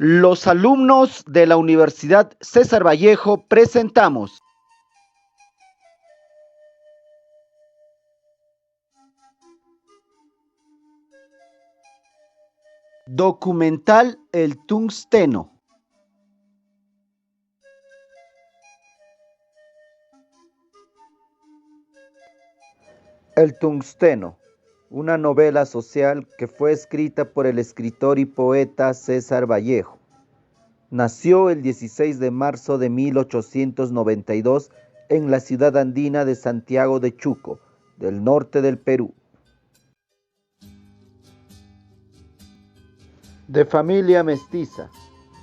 Los alumnos de la Universidad César Vallejo presentamos documental El Tungsteno. El Tungsteno, una novela social que fue escrita por el escritor y poeta César Vallejo. Nació el 16 de marzo de 1892 en la ciudad andina de Santiago de Chuco, del norte del Perú. De familia mestiza,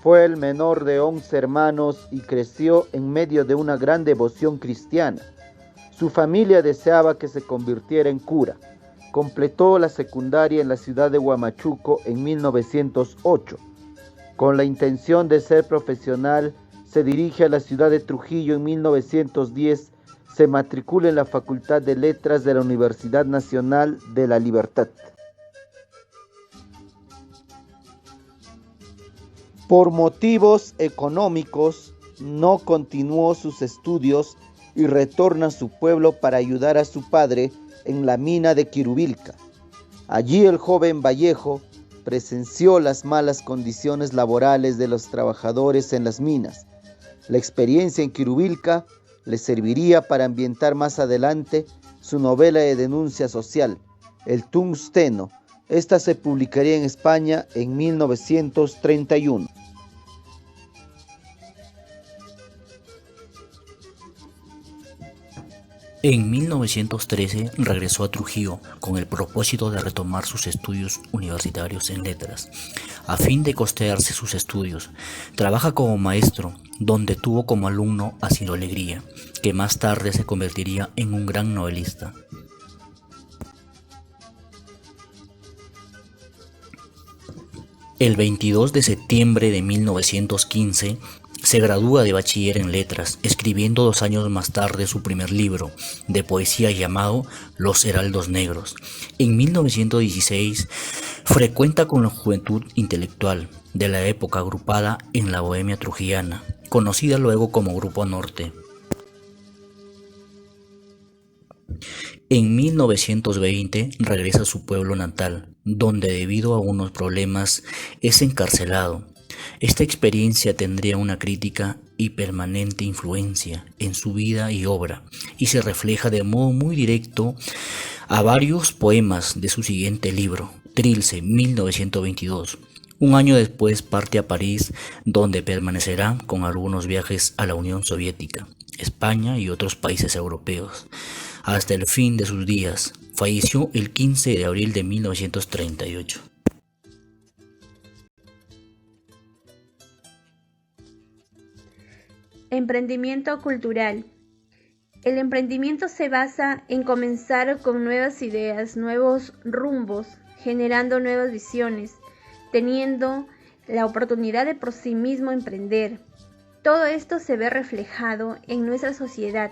fue el menor de 11 hermanos y creció en medio de una gran devoción cristiana. Su familia deseaba que se convirtiera en cura. Completó la secundaria en la ciudad de Huamachuco en 1908. Con la intención de ser profesional, se dirige a la ciudad de Trujillo en 1910. Se matricula en la Facultad de Letras de la Universidad Nacional de la Libertad. Por motivos económicos, no continuó sus estudios y retorna a su pueblo para ayudar a su padre en la mina de Quirubilca. Allí el joven Vallejo presenció las malas condiciones laborales de los trabajadores en las minas. La experiencia en Quirubilca le serviría para ambientar más adelante su novela de denuncia social, El Tungsteno. Esta se publicaría en España en 1931. En 1913 regresó a Trujillo con el propósito de retomar sus estudios universitarios en letras. A fin de costearse sus estudios, trabaja como maestro, donde tuvo como alumno a Ciro Alegría, que más tarde se convertiría en un gran novelista. El 22 de septiembre de 1915 se gradúa de bachiller en letras, escribiendo 2 años más tarde su primer libro de poesía llamado Los Heraldos Negros. En 1916 frecuenta con la juventud intelectual de la época agrupada en la Bohemia trujillana, conocida luego como Grupo Norte. En 1920 regresa a su pueblo natal, donde debido a unos problemas es encarcelado. Esta experiencia tendría una crítica y permanente influencia en su vida y obra, y se refleja de modo muy directo a varios poemas de su siguiente libro, Trilce, 1922. Un año después parte a París, donde permanecerá con algunos viajes a la Unión Soviética, España y otros países europeos, hasta el fin de sus días. Falleció el 15 de abril de 1938. Emprendimiento cultural. El emprendimiento se basa en comenzar con nuevas ideas, nuevos rumbos, generando nuevas visiones, teniendo la oportunidad de por sí mismo emprender. Todo esto se ve reflejado en nuestra sociedad,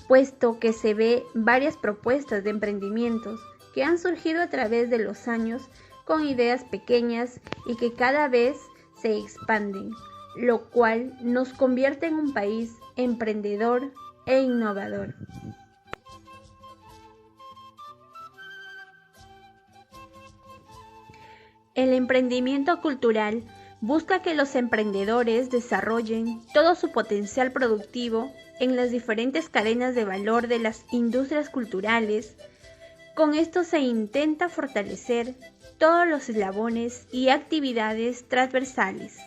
puesto que se ve varias propuestas de emprendimientos que han surgido a través de los años con ideas pequeñas y que cada vez se expanden, lo cual nos convierte en un país emprendedor e innovador. El emprendimiento cultural busca que los emprendedores desarrollen todo su potencial productivo en las diferentes cadenas de valor de las industrias culturales. Con esto se intenta fortalecer todos los eslabones y actividades transversales.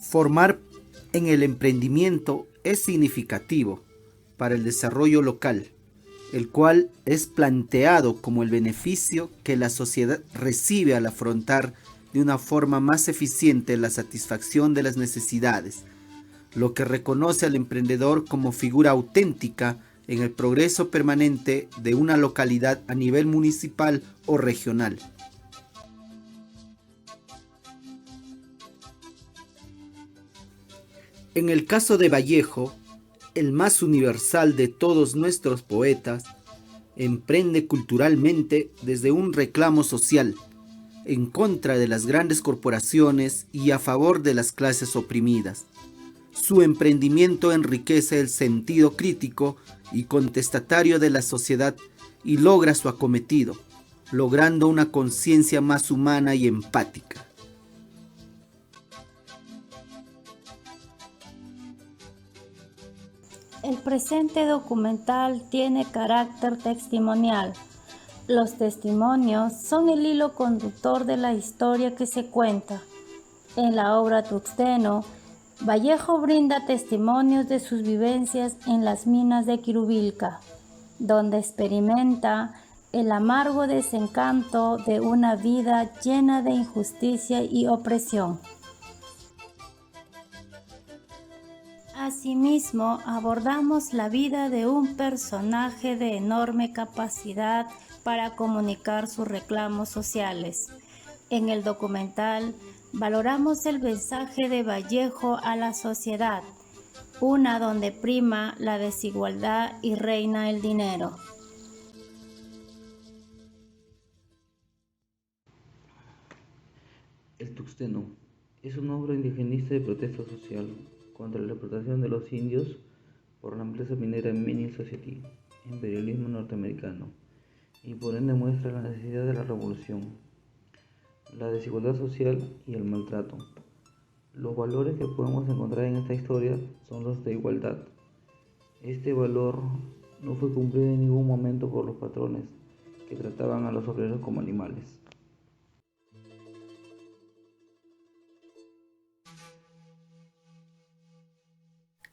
Formar en el emprendimiento es significativo para el desarrollo local, el cual es planteado como el beneficio que la sociedad recibe al afrontar de una forma más eficiente la satisfacción de las necesidades, lo que reconoce al emprendedor como figura auténtica en el progreso permanente de una localidad a nivel municipal o regional. En el caso de Vallejo, el más universal de todos nuestros poetas, emprende culturalmente desde un reclamo social, en contra de las grandes corporaciones y a favor de las clases oprimidas. Su emprendimiento enriquece el sentido crítico y contestatario de la sociedad y logra su acometido, logrando una conciencia más humana y empática. El presente documental tiene carácter testimonial. Los testimonios son el hilo conductor de la historia que se cuenta. En la obra Tuxteno, Vallejo brinda testimonios de sus vivencias en las minas de Quirubilca, donde experimenta el amargo desencanto de una vida llena de injusticia y opresión. Asimismo, abordamos la vida de un personaje de enorme capacidad para comunicar sus reclamos sociales. En el documental, valoramos el mensaje de Vallejo a la sociedad, una donde prima la desigualdad y reina el dinero. El Tuxteno es una obra indigenista de protesta social contra la explotación de los indios por la empresa minera Mining Society, imperialismo norteamericano, y por ende muestra la necesidad de la revolución, la desigualdad social y el maltrato. Los valores que podemos encontrar en esta historia son los de igualdad. Este valor no fue cumplido en ningún momento por los patrones que trataban a los obreros como animales.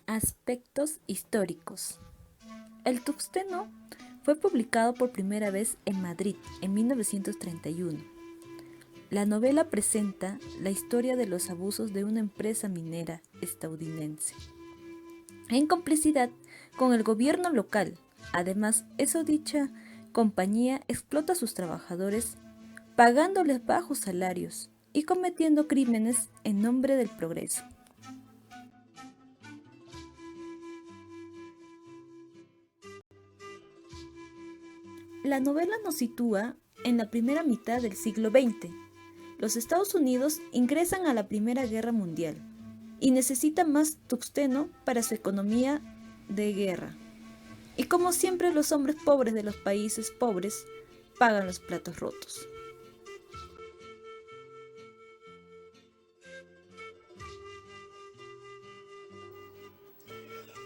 Aspectos históricos. El Tuxteno fue publicado por primera vez en Madrid en 1931. La novela presenta la historia de los abusos de una empresa minera estadounidense, en complicidad con el gobierno local. Además, dicha compañía explota a sus trabajadores, pagándoles bajos salarios y cometiendo crímenes en nombre del progreso. La novela nos sitúa en la primera mitad del siglo XX. Los Estados Unidos ingresan a la Primera Guerra Mundial y necesitan más tuxteno para su economía de guerra. Y como siempre, los hombres pobres de los países pobres pagan los platos rotos.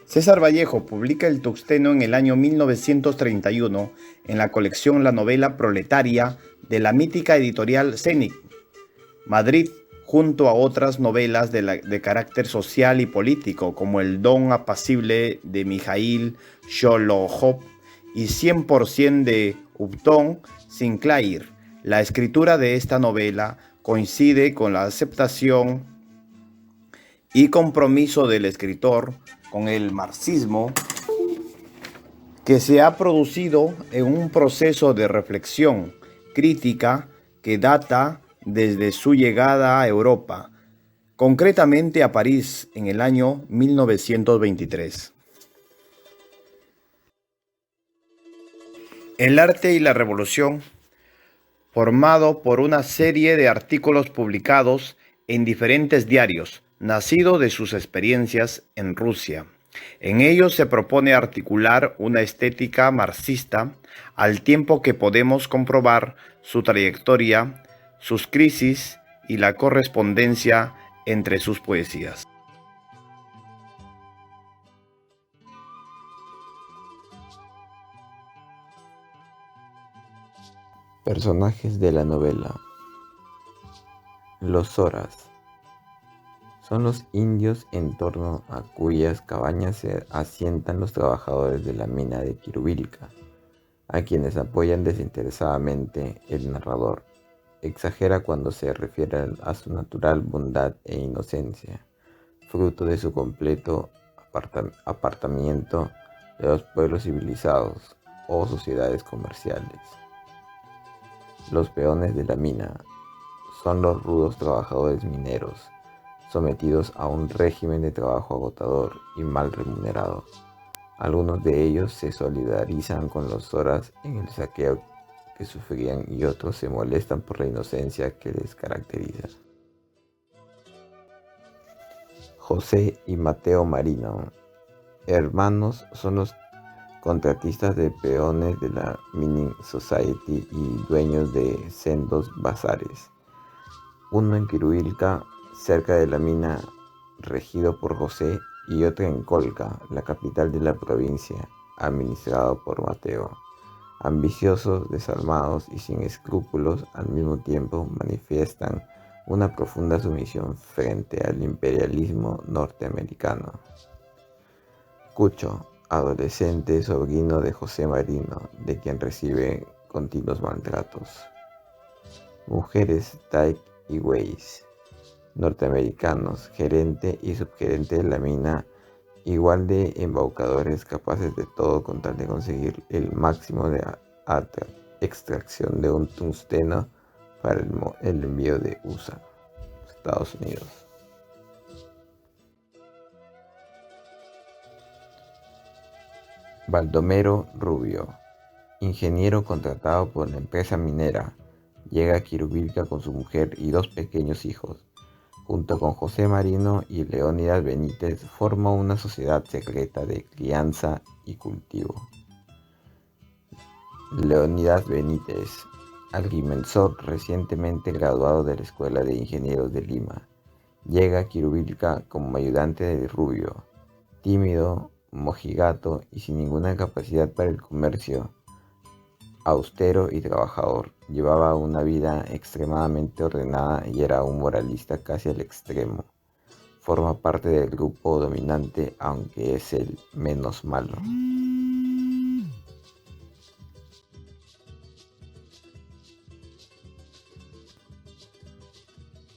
César Vallejo publica El Tuxteno en el año 1931 en la colección La Novela Proletaria de la mítica editorial Zenit, Madrid, junto a otras novelas de carácter social y político como El Don Apacible de Mijaíl Sholokhov y 100% de Upton Sinclair. La escritura de esta novela coincide con la aceptación y compromiso del escritor con el marxismo, que se ha producido en un proceso de reflexión crítica que data desde su llegada a Europa, concretamente a París en el año 1923. El arte y la revolución, formado por una serie de artículos publicados en diferentes diarios, nacido de sus experiencias en Rusia. En ellos se propone articular una estética marxista, al tiempo que podemos comprobar su trayectoria, sus crisis y la correspondencia entre sus poesías. Personajes de la novela. Los Zoras son los indios en torno a cuyas cabañas se asientan los trabajadores de la mina de Quirubilca, a quienes apoyan desinteresadamente. El narrador exagera cuando se refiere a su natural bondad e inocencia, fruto de su completo apartamiento de los pueblos civilizados o sociedades comerciales. Los peones de la mina son los rudos trabajadores mineros, sometidos a un régimen de trabajo agotador y mal remunerado, Algunos de ellos se solidarizan con los soras en el saqueo que sufrían y otros se molestan por la inocencia que les caracteriza. José y Mateo Marino, hermanos, son los contratistas de peones de la Mining Society y dueños de sendos bazares. Uno en Quirubilca, cerca de la mina, regido por José, y otro en Colca, la capital de la provincia, administrado por Mateo. Ambiciosos, desalmados y sin escrúpulos, al mismo tiempo manifiestan una profunda sumisión frente al imperialismo norteamericano. Cucho, adolescente sobrino de José Marino, de quien recibe continuos maltratos. Mujeres Tyke y Weiss, norteamericanos, gerente y subgerente de la mina, igual de embaucadores, capaces de todo con tal de conseguir el máximo de extracción de un tungsteno para el envío de USA, Estados Unidos. Baldomero Rubio, ingeniero contratado por la empresa minera, llega a Quirubilca con su mujer y 2 pequeños hijos. Junto con José Marino y Leónidas Benítez forma una sociedad secreta de crianza y cultivo. Leónidas Benítez, agrimensor recientemente graduado de la Escuela de Ingenieros de Lima, llega a Quirubilca como ayudante de Rubio, tímido, mojigato y sin ninguna capacidad para el comercio. Austero y trabajador, llevaba una vida extremadamente ordenada y era un moralista casi al extremo. Forma parte del grupo dominante, aunque es el menos malo.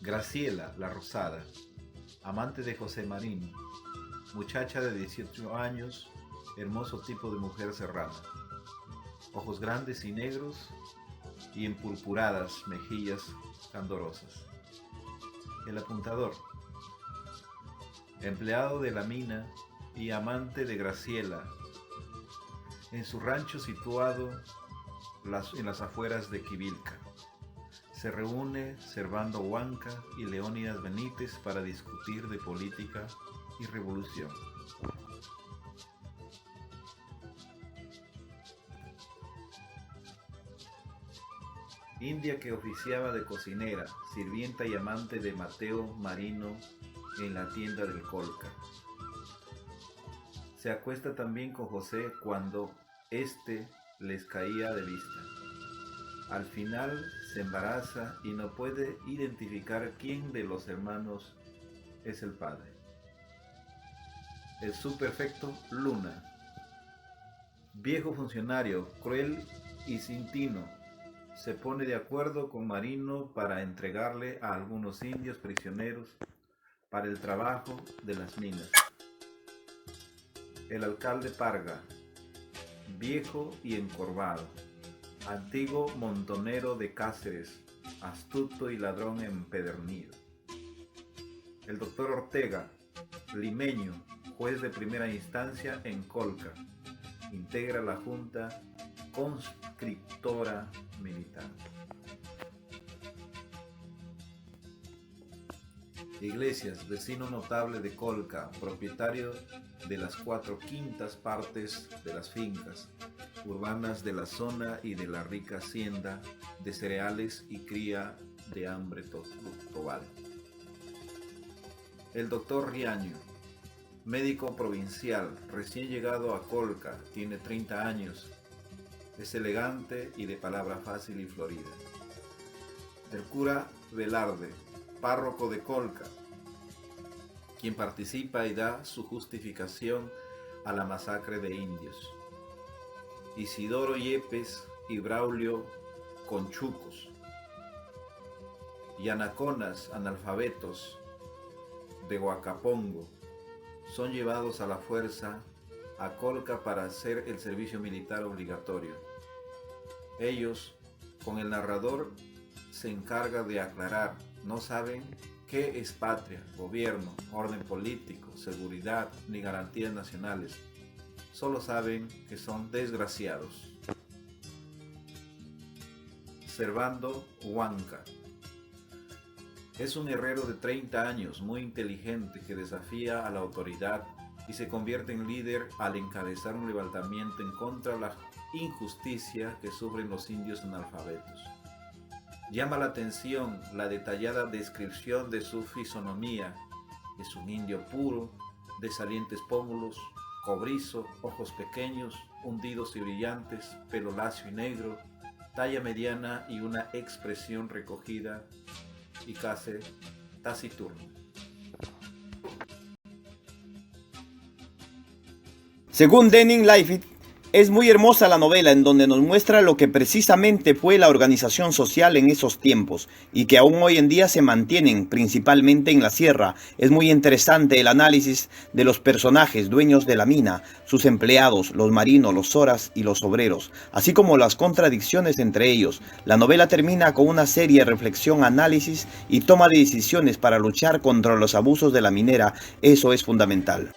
Graciela, la Rosada, amante de José Marino, muchacha de 18 años, hermoso tipo de mujer serrana, ojos grandes y negros y empurpuradas mejillas candorosas. El apuntador, empleado de la mina y amante de Graciela, en su rancho situado en las afueras de Quivilca. Se reúne Servando Huanca y Leónidas Benítez para discutir de política y revolución. India que oficiaba de cocinera, sirvienta y amante de Mateo Marino en la tienda del Colca. Se acuesta también con José cuando éste les caía de vista. Al final se embaraza y no puede identificar quién de los hermanos es el padre. El subprefecto Luna, viejo funcionario, cruel y sin tino, se pone de acuerdo con Marino para entregarle a algunos indios prisioneros para el trabajo de las minas. El alcalde Parga, viejo y encorvado, antiguo montonero de Cáceres, astuto y ladrón empedernido. El doctor Ortega, limeño, juez de primera instancia en Colca, integra la junta conscriptora militar. Iglesias, vecino notable de Colca, propietario de las 4/5 partes de las fincas urbanas de la zona y de la rica hacienda de cereales y cría de hambre tobal. El doctor Riaño, médico provincial, recién llegado a Colca, tiene 30 años, es elegante y de palabra fácil y florida. El cura Velarde, párroco de Colca, quien participa y da su justificación a la masacre de indios. Isidoro Yepes y Braulio Conchucos, yanaconas analfabetos de Huacapongo, son llevados a la fuerza a Colca para hacer el servicio militar obligatorio. Ellos, con el narrador, se encarga de aclarar, no saben qué es patria, gobierno, orden político, seguridad ni garantías nacionales. solo saben que son desgraciados. Servando Huanca. Es un herrero de 30 años, muy inteligente, que desafía a la autoridad y se convierte en líder al encabezar un levantamiento en contra de la injusticia que sufren los indios analfabetos. Llama la atención la detallada descripción de su fisonomía. Es un indio puro, de salientes pómulos, cobrizo, ojos pequeños, hundidos y brillantes, pelo lacio y negro, talla mediana y una expresión recogida y casi taciturna. Según Denning Leifert, es muy hermosa la novela en donde nos muestra lo que precisamente fue la organización social en esos tiempos y que aún hoy en día se mantienen principalmente en la sierra. Es muy interesante el análisis de los personajes dueños de la mina, sus empleados, los marinos, los soras y los obreros, así como las contradicciones entre ellos. La novela termina con una seria reflexión, análisis y toma de decisiones para luchar contra los abusos de la minera. Eso es fundamental.